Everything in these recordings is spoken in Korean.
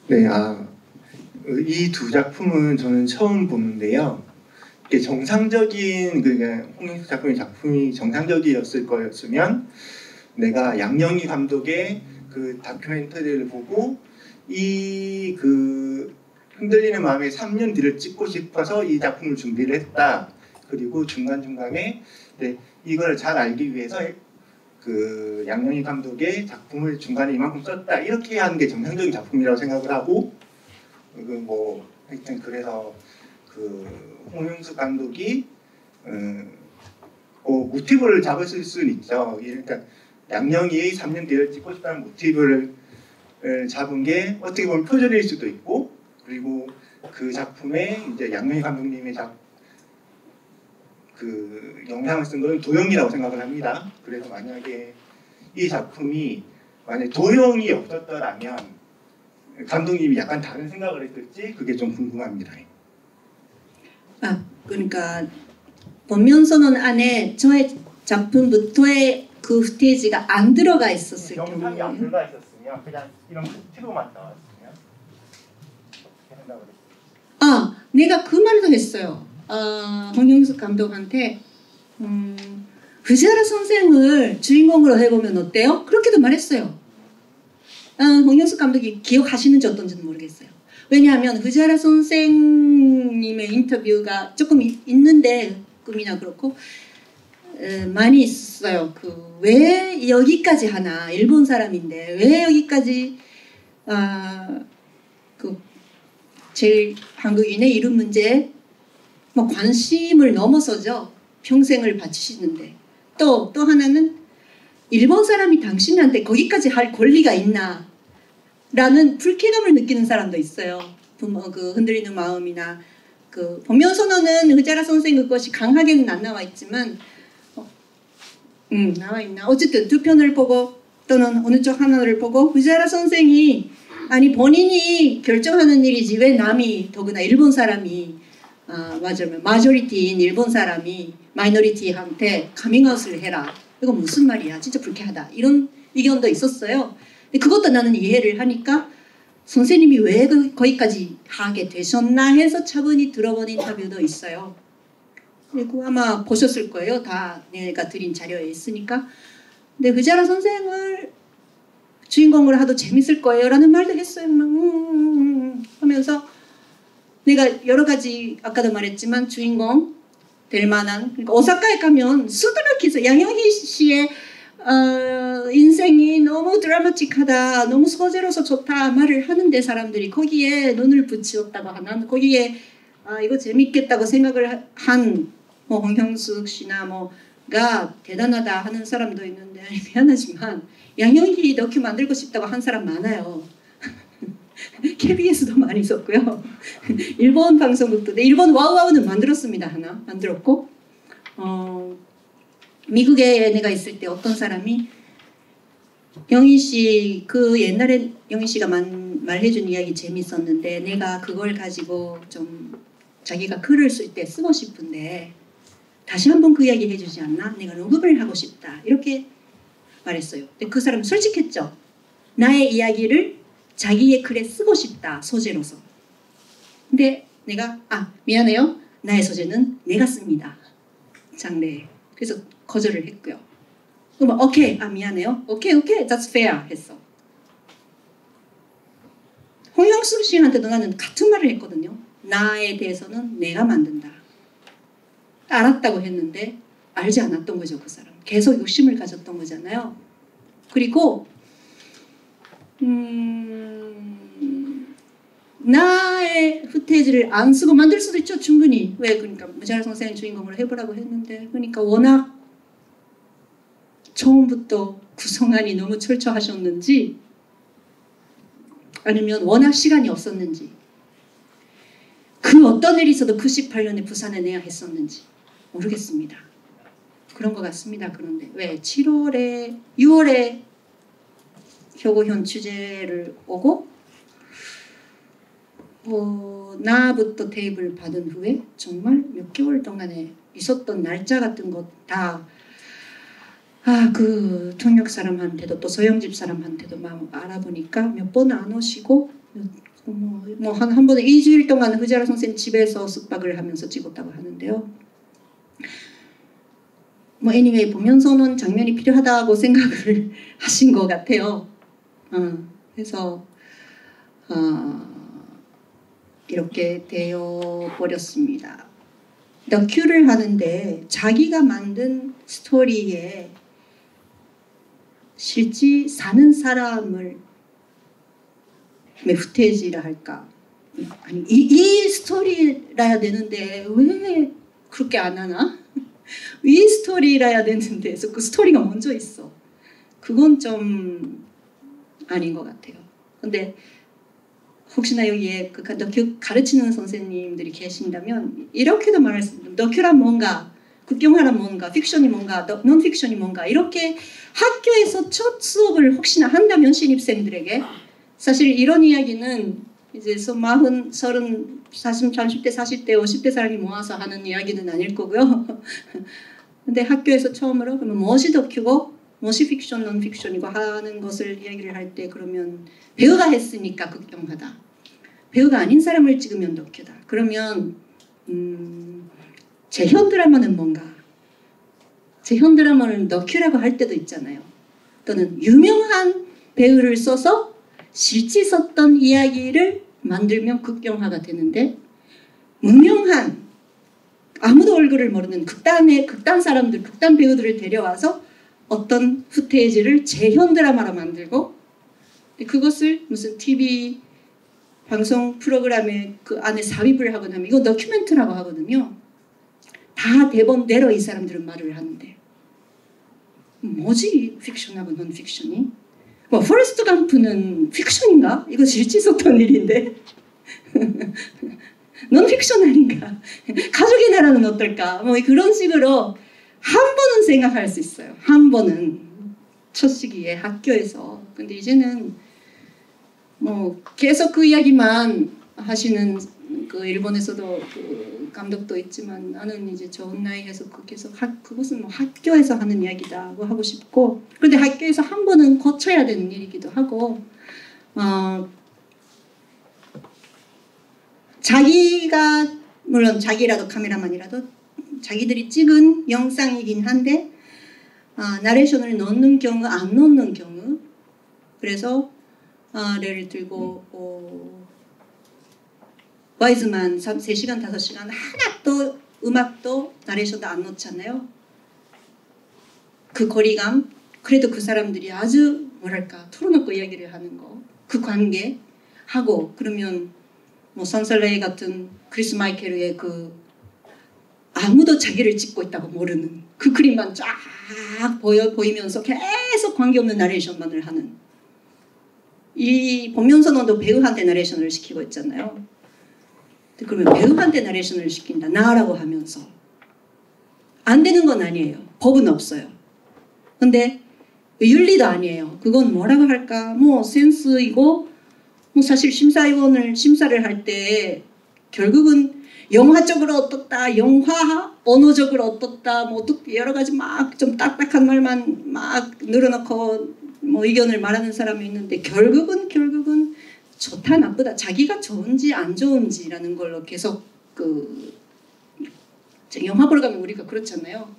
네, 이 두 작품은 저는 처음 보는데요. 이게 정상적인 홍익수 작품이 정상적이었을 거였으면 내가 양영희 감독의 그 다큐멘터리를 보고 이 흔들리는 마음의 3년 뒤를 찍고 싶어서 이 작품을 준비를 했다. 그리고 중간중간에 이걸 잘 알기 위해서 그 양영희 감독의 작품을 중간에 이만큼 썼다. 이렇게 하는 게 정상적인 작품이라고 생각을 하고 하여튼 그래서 홍영숙 감독이 모티브를 잡았을 수는 있죠. 그러니까 양영희의 3년 뒤를 찍고 싶다는 모티브를 잡은 게 어떻게 보면 표절일 수도 있고, 그리고 그 작품에 이제 양영희 감독님의 영향을 쓴 것은 도영이라고 생각을 합니다. 그래서 만약에 이 작품이 만약 도영이 없었더라면 감독님이 약간 다른 생각을 했을지 그게 좀 궁금합니다. 그러니까 본면선언 안에 저의 작품부터의 그 스테이지가 안 들어가 있었을 경우에 영상이 안 들어가 있었으면 그냥 이런 모티브만 나왔으면 어떻게 생각을 했어요? 내가 그 말도 했어요. 홍영숙 감독한테 흐지아라 선생을 주인공으로 해보면 어때요? 그렇게도 말했어요. 홍영숙 감독이 기억하시는지 어떤지는 모르겠어요. 왜냐하면 흐지아라 선생님의 인터뷰가 조금 있는데 꿈이나 그렇고 많이 있어요. 왜 여기까지 하나, 일본 사람인데 왜 여기까지 제일 한국인의 이름 문제에 관심을 넘어서죠. 평생을 바치시는데 또 하나는 일본 사람이 당신한테 거기까지 할 권리가 있나 라는 불쾌감을 느끼는 사람도 있어요. 흔들리는 마음이나 본면선언은 흐지아라 선생 그것이 강하게는 안 나와 있지만 나와 있나? 어쨌든 두 편을 보고 또는 어느 쪽 하나를 보고 흐지아라 선생이 본인이 결정하는 일이지 왜 남이 더구나 일본 사람이 맞아요. 마조리티인 일본 사람이 마이너리티한테 카밍아웃을 해라. 이거 무슨 말이야? 진짜 불쾌하다. 이런 의견도 있었어요. 근데 그것도 나는 이해를 하니까 선생님이 왜 거기까지 하게 되셨나 해서 차분히 들어본 인터뷰도 있어요. 그리고 아마 보셨을 거예요. 다 내가 드린 자료에 있으니까. 근데 흐지아라 선생을 주인공으로 하도 재밌을 거예요 라는 말도 했어요. 하면서 내가 여러 가지 아까도 말했지만 주인공 될 만한, 그러니까 오사카에 가면 수두룩해서 양영희 씨의 인생이 너무 드라마틱하다, 너무 소재로서 좋다 말을 하는데 사람들이 거기에 눈을 붙였다고 하나, 거기에 이거 재밌겠다고 생각을 한 홍형숙 씨나 가 대단하다 하는 사람도 있는데 미안하지만 양영희 다큐 만들고 싶다고 한 사람 많아요. KBS도 많이 있었고요. 일본 방송국도, 일본 와우와우는 만들었습니다. 하나 만들었고 미국에 내가 있을 때 어떤 사람이 영희 씨 옛날에 영희 씨가 말해준 이야기 재밌었는데 내가 그걸 가지고 좀 자기가 글을 쓸 때 쓰고 싶은데 다시 한번 그 이야기 해주지 않나? 내가 녹음을 하고 싶다. 이렇게 말했어요. 근데 그 사람은 솔직했죠. 나의 이야기를 자기의 글에 쓰고 싶다. 소재로서. 근데 내가 미안해요. 나의 소재는 내가 씁니다. 장래에. 그래서 거절을 했고요. 그럼 오케이. 미안해요. 오케이. That's fair. 했어. 홍영숙 씨한테도 나는 같은 말을 했거든요. 나에 대해서는 내가 만든다. 알았다고 했는데 알지 않았던 거죠. 그 사람. 계속 욕심을 가졌던 거잖아요. 그리고 나의 후테이지를 안 쓰고 만들 수도 있죠. 충분히. 왜? 그러니까 무지하라 선생을 주인공으로 해보라고 했는데 그러니까 워낙 처음부터 구성안이 너무 철저하셨는지 아니면 워낙 시간이 없었는지 그 어떤 일이 있어도 그 18년에 부산에 내야 했었는지 모르겠습니다. 그런 것 같습니다. 그런데 왜 6월에 효고현 취재를 오고 나부터 테이블 받은 후에 정말 몇 개월 동안에 있었던 날짜 같은 것 다 그 통역 사람한테도 또 소영집 사람한테도 막 알아보니까 몇 번 안 오시고 한 번에 2주일 동안 후지와라 선생님 집에서 숙박을 하면서 찍었다고 하는데요. 애니메이 보면서는 장면이 필요하다고 생각을 하신 것 같아요. 그래서 이렇게 되어 버렸습니다. 다큐를 하는데 자기가 만든 스토리에 실제 사는 사람을 후테이지라 할까? 아니 이 스토리라야 되는데 왜 그렇게 안 하나? 이 스토리라야 되는데 그 스토리가 먼저 있어. 그건 좀 아닌 것 같아요. 근데 혹시나 여기에 그 다큐 가르치는 선생님들이 계신다면 이렇게도 말할 수 있습니다. 다큐란 뭔가, 국경화란 뭔가, 픽션이 뭔가, 논픽션이 뭔가 이렇게 학교에서 첫 수업을 혹시나 한다면 신입생들에게 사실 이런 이야기는 이제 30, 30대, 40대, 50대 사람이 모아서 하는 이야기는 아닐 거고요. 근데 학교에서 처음으로 그러면 무엇이 다큐고 무엇이 픽션, 논픽션이고 하는 것을 이야기를 할 때 그러면 배우가 했으니까 극경하다. 배우가 아닌 사람을 찍으면 다큐다. 그러면 재현 드라마는 뭔가? 재현 드라마는 다큐라고 할 때도 있잖아요. 또는 유명한 배우를 써서 실제 썼던 이야기를 만들면 극경화가 되는데 무명한 아무도 얼굴을 모르는 극단 사람들, 극단 배우들을 데려와서 어떤 후테이지를 재현 드라마로 만들고 그것을 무슨 TV 방송 프로그램에 그 안에 삽입을 하거나 하면 이거 다큐멘터라고 하거든요. 다 대본대로 이 사람들은 말을 하는데 뭐지 픽션하고 논픽션이? 포레스트 감프는 픽션인가? 이거 실제 있었던 일인데 논픽션 아닌가? 가족의 나라는 어떨까? 그런 식으로 한 번은 생각할 수 있어요. 한 번은 첫 시기에 학교에서. 근데 이제는 계속 그 이야기만 하시는 그 일본에서도 그 감독도 있지만 나는 이제 좋은 나이에서 계속 그것은 학교에서 하는 이야기다고 하고 싶고 그런데 학교에서 한 번은 거쳐야 되는 일이기도 하고 자기가 물론 자기라도 카메라만이라도 자기들이 찍은 영상이긴 한데 나레이션을 넣는 경우 안 넣는 경우 그래서 예를 들고 와이즈만 3시간 5시간 하나도 음악도 나레이션도 안 넣잖아요. 그 거리감 그래도 그 사람들이 아주 뭐랄까 털어놓고 이야기를 하는 거 그 관계 하고 그러면 선설레이 같은 크리스 마이케ル의 그 아무도 자기를 찍고 있다고 모르는 그 그림만 쫙 보이면서 계속 관계없는 나레이션만을 하는 이 본면선언도 배우한테 나레이션을 시키고 있잖아요. 그러면 배우한테 나레이션을 시킨다. 나라고 하면서 안 되는 건 아니에요. 법은 없어요. 근데 윤리도 아니에요. 그건 뭐라고 할까? 센스이고 사실 심사를 할 때 결국은 영화적으로 어떻다, 영화 언어적으로 어떻다, 여러 가지 막 좀 딱딱한 말만 막 늘어놓고 의견을 말하는 사람이 있는데 결국은 좋다 나쁘다 자기가 좋은지 안 좋은지라는 걸로 계속 영화 보러 가면 우리가 그렇잖아요.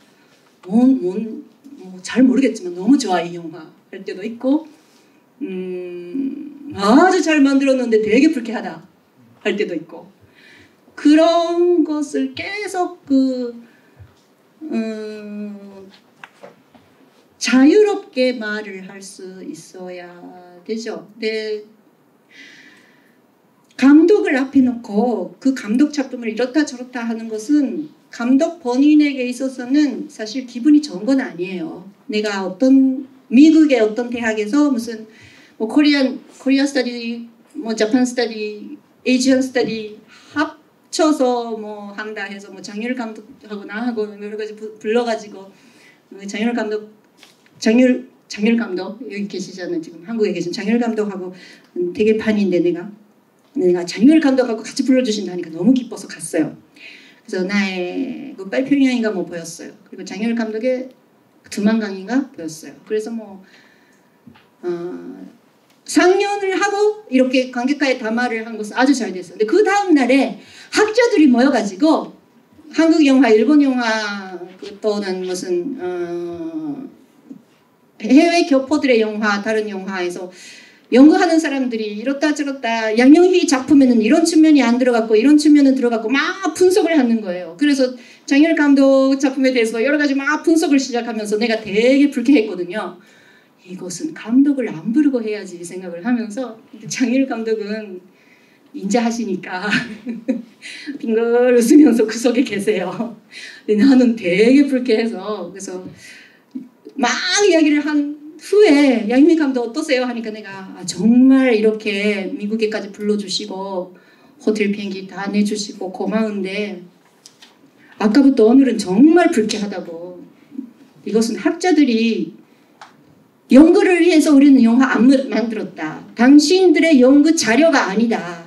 잘 모르겠지만 너무 좋아 이 영화 할 때도 있고 아주 잘 만들었는데 되게 불쾌하다 할 때도 있고 그런 것을 계속 자유롭게 말을 할 수 있어야 되죠. 네. 감독을 앞에 놓고 그 감독 작품을 이렇다 저렇다 하는 것은 감독 본인에게 있어서는 사실 기분이 좋은 건 아니에요. 내가 미국의 어떤 대학에서 무슨 코리아 스터디, 자판 스터디, 에이지언 스터디 합쳐서 한다 해서 장윤 감독하고 나하고 여러 가지 불러가지고 장윤 감독 여기 계시잖아요. 지금 한국에 계신 장윤 감독하고 되게 판인데 내가 장윤 감독하고 같이 불러주신다니까 너무 기뻐서 갔어요. 그래서 나의 빨평양인가 보였어요. 그리고 장윤 감독의 두만강인가 보였어요. 그래서 상연을 하고 이렇게 관객과의 담화를 한 것은 아주 잘 됐어요. 근데 그 다음 날에 학자들이 모여가지고 한국 영화, 일본 영화 또는 무슨 해외 교포들의 영화, 다른 영화에서 연구하는 사람들이 이렇다 저렇다 양영희 작품에는 이런 측면이 안 들어갔고 이런 측면은 들어갔고 막 분석을 하는 거예요. 그래서 장열 감독 작품에 대해서 여러 가지 막 분석을 시작하면서 내가 되게 불쾌했거든요. 이것은 감독을 안 부르고 해야지 생각을 하면서 장열 감독은 인자하시니까 빙글 웃으면서 그 속에 계세요. 근데 나는 되게 불쾌해서 그래서 막 이야기를 한 후에 양희미 감독 어떠세요? 하니까 내가 정말 이렇게 미국에까지 불러주시고 호텔 비행기 다 내주시고 고마운데 아까부터 오늘은 정말 불쾌하다고. 이것은 학자들이 연구를 위해서 우리는 영화 안 만들었다. 당신들의 연구 자료가 아니다.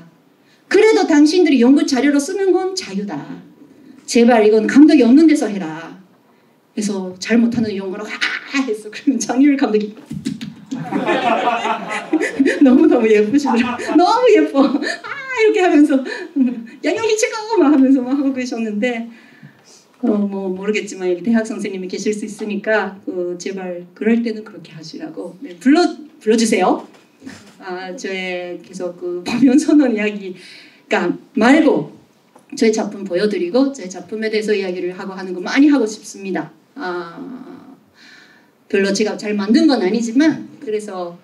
그래도 당신들이 연구 자료로 쓰는 건 자유다. 제발 이건 감독이 없는 데서 해라. 그래서 잘 못하는 연구로 했어. 그러면 장유일 감독이 너무너무 예쁘시더라. 너무 예뻐. 이렇게 하면서 양영희 최고 막 하면서 막 하고 계셨는데 뭐 모르겠지만 대학 선생님이 계실 수 있으니까 제발 그럴 때는 그렇게 하시라고. 네, 불러주세요. 저의 계속 보면 선언 이야기가 말고 저의 작품 보여드리고 제 작품에 대해서 이야기를 하고 하는 거 많이 하고 싶습니다. 별로 제가 잘 만든 건 아니지만 그래서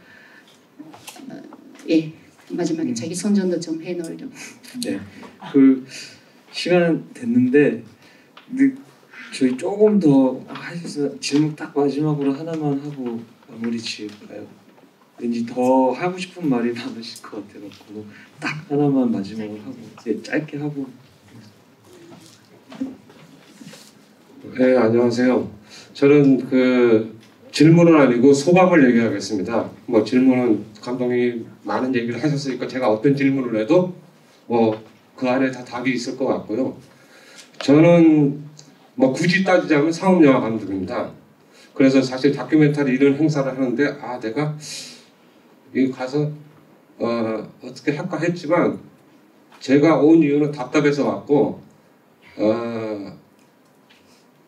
예 마지막에 자기 선전도 좀 해놓으려고. 네, 시간 됐는데 저희 조금 더 하셔서 질문 딱 마지막으로 하나만 하고 마무리 지을까요? 왠지 더 하고 싶은 말이 많으실 것 같아서 딱 하나만 마지막으로 하고 이제 짧게 하고. 네, 안녕하세요. 저는 질문은 아니고 소감을 얘기하겠습니다. 뭐 질문은 감독님이 많은 얘기를 하셨으니까 제가 어떤 질문을 해도 뭐 그 안에 다 답이 있을 것 같고요. 저는 뭐 굳이 따지자면 상업영화 감독입니다. 그래서 사실 다큐멘터리 이런 행사를 하는데 내가 여기 가서 어떻게 할까 했지만 제가 온 이유는 답답해서 왔고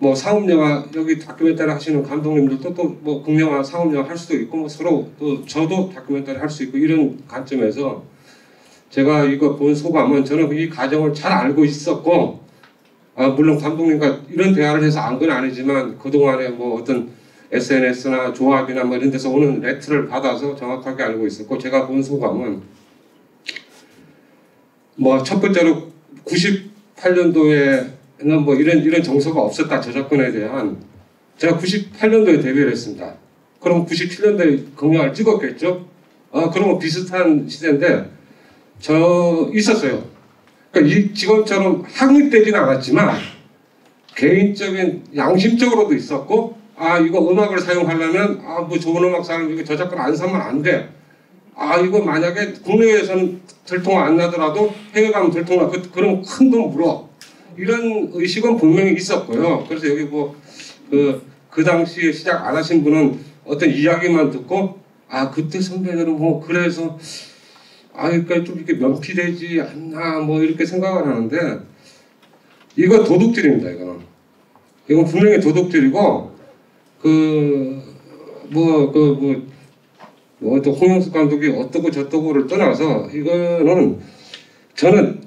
뭐 상업영화 여기 다큐멘터리 하시는 감독님들도 또 뭐 국영화 상업영화 할 수도 있고 뭐 서로 또 저도 다큐멘터리 할 수 있고 이런 관점에서 제가 이거 본 소감은 저는 이 과정을 잘 알고 있었고 물론 감독님과 이런 대화를 해서 안 건 아니지만 그동안에 뭐 어떤 SNS나 조합이나 뭐 이런 데서 오는 레터를 받아서 정확하게 알고 있었고 제가 본 소감은 뭐 첫 번째로 98년도에는 뭐 이런 정서가 없었다 저작권에 대한. 제가 98년도에 데뷔를 했습니다. 그럼 97년도에 공약을 찍었겠죠? 그러면 비슷한 시대인데 있었어요. 그러니까 지금처럼 확립되지는 않았지만 개인적인 양심적으로도 있었고 이거 음악을 사용하려면 뭐 좋은 음악 사용 이거 저작권 안 사면 안 돼. 이거 만약에 국내에서는 들통 안 나더라도 해외 가면 들통 나. 그럼 큰 돈 물어. 이런 의식은 분명히 있었고요. 그래서 여기 뭐 그 당시에 시작 안 하신 분은 어떤 이야기만 듣고 그때 선배들은 뭐 그래서 그러니까 좀 이렇게 면피되지 않나 뭐 이렇게 생각을 하는데 이거 도둑질입니다. 이건 분명히 도둑질이고 또 홍영숙 감독이 어떠고 저떠고를 떠나서 이거는 저는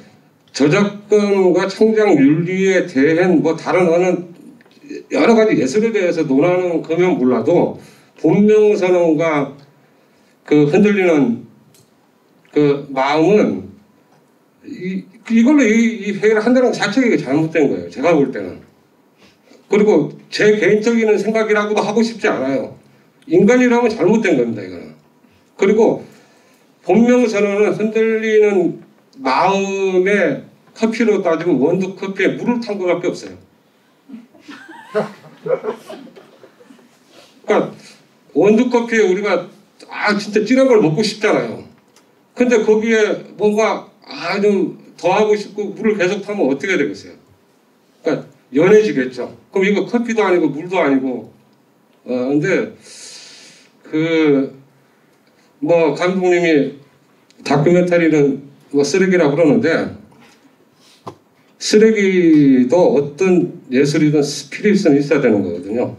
저작권과 창작 윤리에 대한 뭐 다른 어느 여러 가지 예술에 대해서 논하는 거면 몰라도 본명선언과 흔들리는 마음은 이걸로 이 회의를 한다는 자체가 잘못된 거예요. 제가 볼 때는. 그리고 제 개인적인 생각이라고도 하고 싶지 않아요. 인간이라면 잘못된 겁니다. 이거는. 그리고 본명선언은 흔들리는 마음의 커피로 따지면 원두 커피에 물을 탄 것밖에 없어요. 그러니까 원두 커피에 우리가 진짜 진한 걸 먹고 싶잖아요. 근데 거기에 뭔가 좀 더 하고 싶고 물을 계속 타면 어떻게 되겠어요? 그러니까 연해지겠죠. 그럼 이거 커피도 아니고 물도 아니고 근데 뭐 감독님이 다큐멘터리는 뭐 쓰레기라고 그러는데 쓰레기도 어떤 예술이든 스피릿은 있어야 되는 거거든요.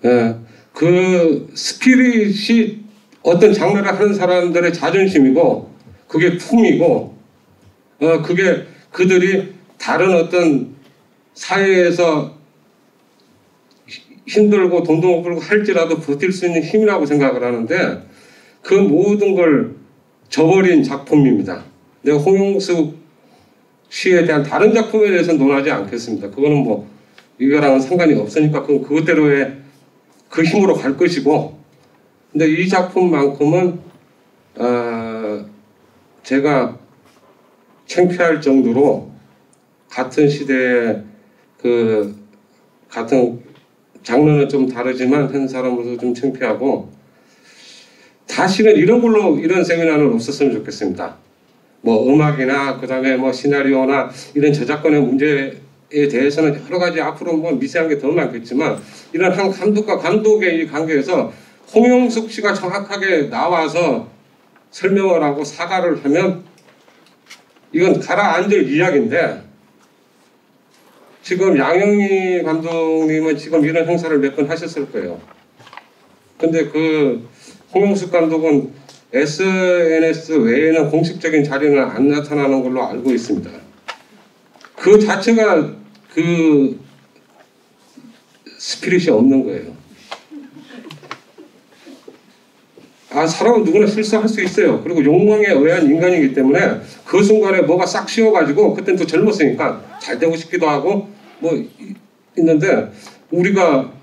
예, 그 스피릿이 어떤 장르를 하는 사람들의 자존심이고 그게 품이고 그게 그들이 다른 어떤 사회에서 힘들고 돈도 못 벌고 할지라도 버틸 수 있는 힘이라고 생각을 하는데 그 모든 걸 저버린 작품입니다. 내가 홍용숙 시에 대한 다른 작품에 대해서는 논하지 않겠습니다. 그거는 뭐 이거랑은 상관이 없으니까 그것대로의 그 힘으로 갈 것이고, 근데 이 작품만큼은 제가 창피할 정도로 같은 시대에 그 같은 장르는 좀 다르지만 한 사람으로서 좀 창피하고, 다시는 이런 걸로 이런 세미나는 없었으면 좋겠습니다. 뭐 음악이나 그다음에 뭐 시나리오나 이런 저작권의 문제에 대해서는 여러 가지 앞으로 뭐 미세한 게 더 많겠지만 이런 한 감독과 감독의 이 관계에서 홍용숙 씨가 정확하게 나와서 설명을 하고 사과를 하면 이건 가라앉을 이야기인데, 지금 양영희 감독님은 지금 이런 행사를 몇 번 하셨을 거예요. 근데 그 홍용숙 감독은 SNS 외에는 공식적인 자리는 안 나타나는 걸로 알고 있습니다. 그 자체가 그 스피릿이 없는 거예요. 사람은 누구나 실수할 수 있어요. 그리고 욕망에 의한 인간이기 때문에 그 순간에 뭐가 싹 씌워가지고, 그땐 또 젊었으니까 잘 되고 싶기도 하고 뭐 있는데, 우리가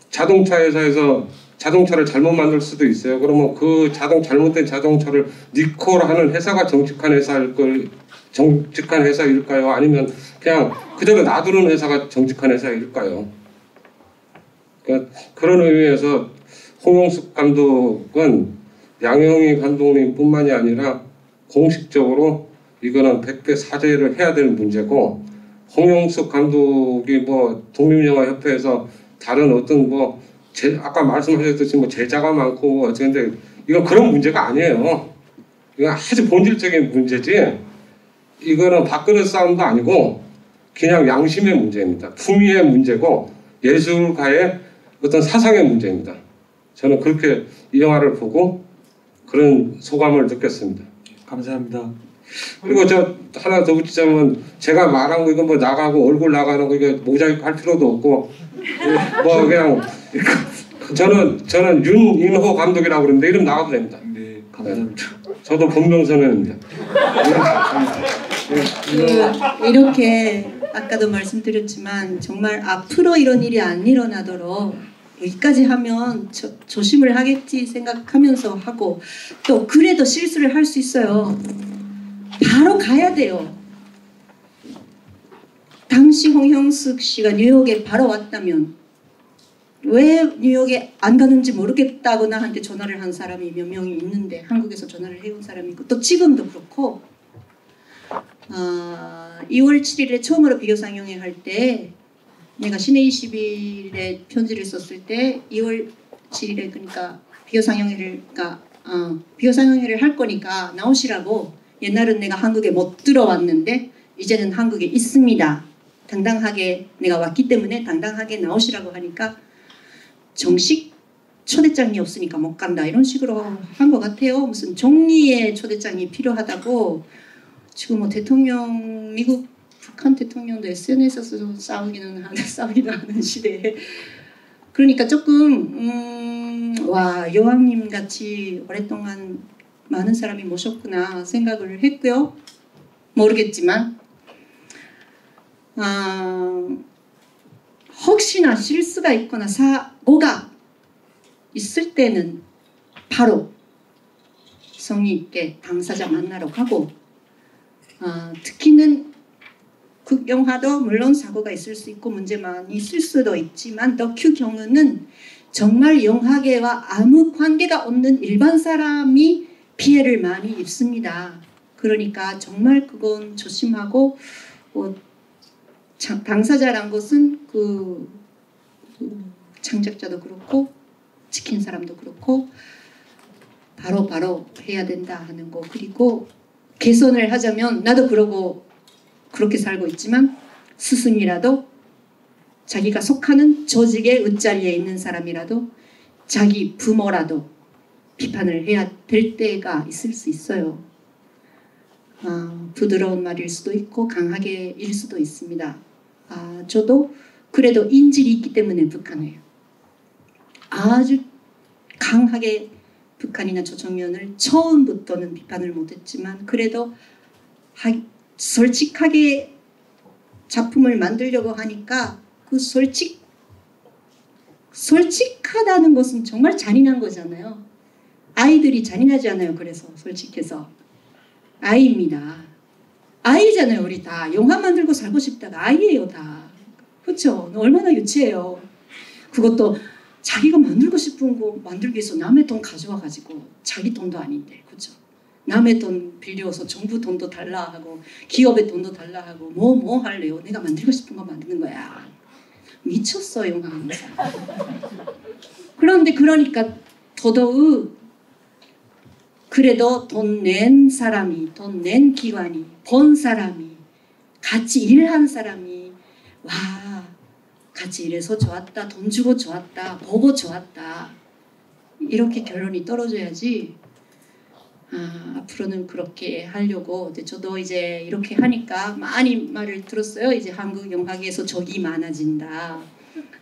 자동차 회사에서 자동차를 잘못 만들 수도 있어요. 그러면 그 잘못된 자동차를 리콜하는 회사가 정직한 회사일까요? 아니면 그냥 그대로 놔두는 회사가 정직한 회사일까요? 그러니까 그런 의미에서 홍용숙 감독은 양영희 감독님뿐만이 아니라 공식적으로 이거는 100배 사죄를 해야 되는 문제고, 홍용숙 감독이 뭐 독립영화협회에서 다른 어떤 뭐 아까 말씀하셨듯이 뭐 제자가 많고 뭐 어쨌든 이건 그런 문제가 아니에요. 이건 아주 본질적인 문제지, 이거는 밥그릇 싸움도 아니고 그냥 양심의 문제입니다. 품위의 문제고 예술가의 어떤 사상의 문제입니다. 저는 그렇게 이 영화를 보고 그런 소감을 느꼈습니다. 감사합니다. 그리고 저 하나 더 붙이자면, 제가 말한 거 이거 뭐 나가고 얼굴 나가는 거 이거 모자이크 할 필요도 없고 뭐 그냥 저는 윤인호 감독이라고 그러는데 이름 나가도 됩니다. 네, 감사합니다. 저도 본명선언입니다. 이렇게 아까도 말씀드렸지만 정말 앞으로 이런 일이 안 일어나도록 여기까지 하면 조심을 하겠지 생각하면서 하고, 또 그래도 실수를 할 수 있어요. 바로 가야 돼요. 당시 홍형숙 씨가 뉴욕에 바로 왔다면 왜 뉴욕에 안 가는지 모르겠다고 나한테 전화를 한 사람이 몇 명이 있는데, 한국에서 전화를 해온 사람이 있고, 또 지금도 그렇고 2월 7일에 처음으로 비교 상영회 할 때, 내가 신의 20일에 편지를 썼을 때 2월 7일에 그러니까 비교 상영회를 할 거니까 나오시라고, 옛날은 내가 한국에 못 들어왔는데 이제는 한국에 있습니다. 당당하게 내가 왔기 때문에 당당하게 나오시라고 하니까 정식 초대장이 없으니까 못 간다 이런 식으로 한 것 같아요. 무슨 종리의 초대장이 필요하다고. 지금 뭐 대통령, 미국 북한 대통령도 SNS에서 싸우기도 하는 시대에, 그러니까 조금 와, 여왕님 같이 오랫동안 많은 사람이 모셨구나 생각을 했고요. 모르겠지만 혹시나 실수가 있거나 사고가 있을 때는 바로 성의 있게 당사자 만나러 가고, 특히는 극영화도 물론 사고가 있을 수 있고 문제 많이 있을 수도 있지만, 다큐 경우는 정말 영화계와 아무 관계가 없는 일반 사람이 피해를 많이 입습니다. 그러니까 정말 그건 조심하고, 당사자란 것은 그 창작자도 그렇고 지킨 사람도 그렇고 바로 해야 된다 하는 거. 그리고 개선을 하자면 나도 그러고 그렇게 살고 있지만 스승이라도 자기가 속하는 조직의 윗자리에 있는 사람이라도 자기 부모라도 비판을 해야 될 때가 있을 수 있어요. 부드러운 말일 수도 있고 강하게 일 수도 있습니다. 저도 그래도 인질이 있기 때문에 북한을 아주 강하게 북한이나 조정연을 처음부터는 비판을 못했지만 그래도 솔직하게 작품을 만들려고 하니까 그 솔직하다는 것은 정말 잔인한 거잖아요. 아이들이 잔인하지 않아요. 그래서 솔직해서 아이입니다. 아이잖아요. 우리 다 영화 만들고 살고 싶다가 아이예요. 다. 그렇죠? 얼마나 유치해요. 그것도 자기가 만들고 싶은 거 만들기 위해서 남의 돈 가져와 가지고 자기 돈도 아닌데, 그렇죠? 남의 돈 빌려서 정부 돈도 달라 하고 기업의 돈도 달라 하고 뭐 할래요? 내가 만들고 싶은 거 만드는 거야. 미쳤어 영화 항상. 그런데 그러니까 더더욱 그래도 돈 낸 사람이, 돈 낸 기관이, 본 사람이, 같이 일한 사람이 와 같이 일해서 좋았다, 돈 주고 좋았다, 보고 좋았다 이렇게 결론이 떨어져야지. 앞으로는 그렇게 하려고. 저도 이제 이렇게 하니까 많이 말을 들었어요. 이제 한국 영화계에서 적이 많아진다,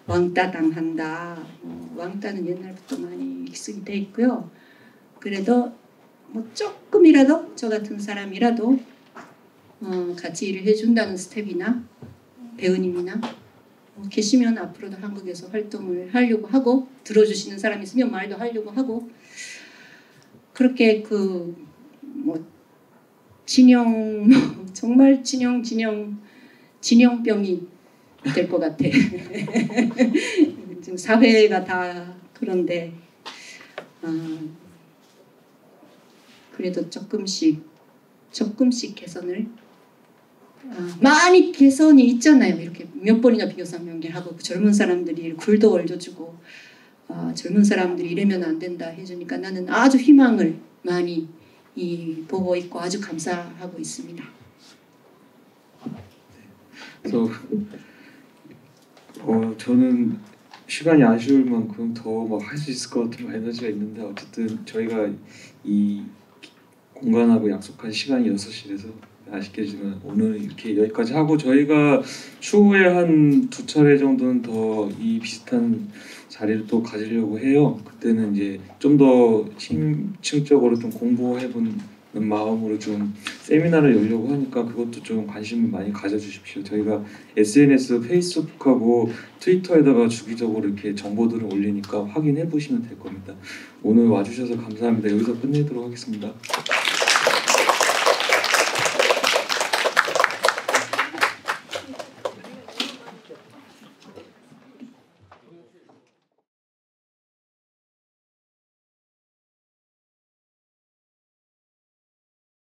왕따 당한다. 왕따는 옛날부터 많이 익숙이 돼 있고요. 그래도 뭐 조금이라도 저 같은 사람이라도 같이 일을 해준다는 스텝이나 배우님이나 계시면 앞으로도 한국에서 활동을 하려고 하고 들어주시는 사람이 있으면 말도 하려고 하고 그렇게 진영 정말 진영병이 될 것 같아. 지금 사회가 다 그런데 그래도 조금씩 개선을 많이 개선이 있잖아요. 이렇게 몇 번이나 비교사 명예하고 젊은 사람들이 굴도 올려주고 젊은 사람들이 이러면 안 된다 해주니까 나는 아주 희망을 많이 보고 있고 아주 감사하고 있습니다. 그래서 저는 시간이 아쉬울 만큼 더 막 할 수 있을 것 같은 에너지가 있는데 어쨌든 저희가 이 공간하고 약속한 시간이 6시라서 아쉽게지만 오늘 이렇게 여기까지 하고 저희가 추후에 한 2차례 정도는 더 이 비슷한 자리를 또 가지려고 해요. 그때는 이제 좀 더 심층적으로 좀 공부해보는 마음으로 좀 세미나를 열려고 하니까 그것도 좀 관심을 많이 가져주십시오. 저희가 SNS, 페이스북하고 트위터에다가 주기적으로 이렇게 정보들을 올리니까 확인해 보시면 될 겁니다. 오늘 와주셔서 감사합니다. 여기서 끝내도록 하겠습니다.